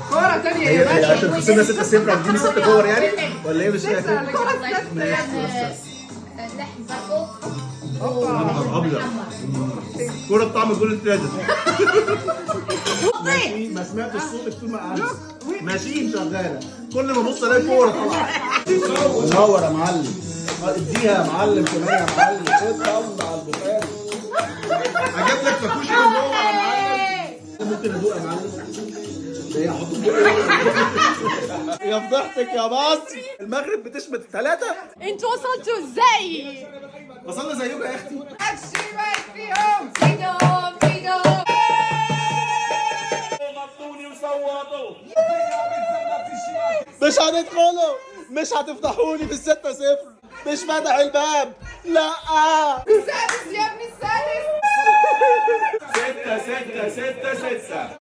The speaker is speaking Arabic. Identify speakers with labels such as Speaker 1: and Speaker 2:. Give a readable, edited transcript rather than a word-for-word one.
Speaker 1: كورة تانية يا
Speaker 2: هي
Speaker 1: باشا.
Speaker 2: عشان خسرنا 6-0 هتديني 6 كور يعني ولا ايه مش فاهم؟
Speaker 3: لحظة
Speaker 2: ابيض كوره بطعم الجول الثالث. ماشي ما سمعتش صوتك طول ما قعدت. ماشيين شغاله كل ما ابص الاقي كوره طالعه. منور يا معلم. اديها يا معلم كمان يا معلم. خد طلع على البخاري. اجيب لك فاكوش من جوه يا معلم. ممكن ادوق يا معلم. ايه احط يا فضحتك يا مصر. المغرب بتشمت الثلاثه.
Speaker 4: انتوا وصلتوا ازاي؟
Speaker 2: وصلنا زيكم يا اختي.
Speaker 1: الشمال فيهم.
Speaker 4: فينهم فينهم.
Speaker 2: غطوني وصوتوا. مش هتدخلوا مش هتفتحوا لي بال6-0. مش فاتح الباب. لا
Speaker 1: السادس يا ابني السادس.
Speaker 2: 6-6 6-6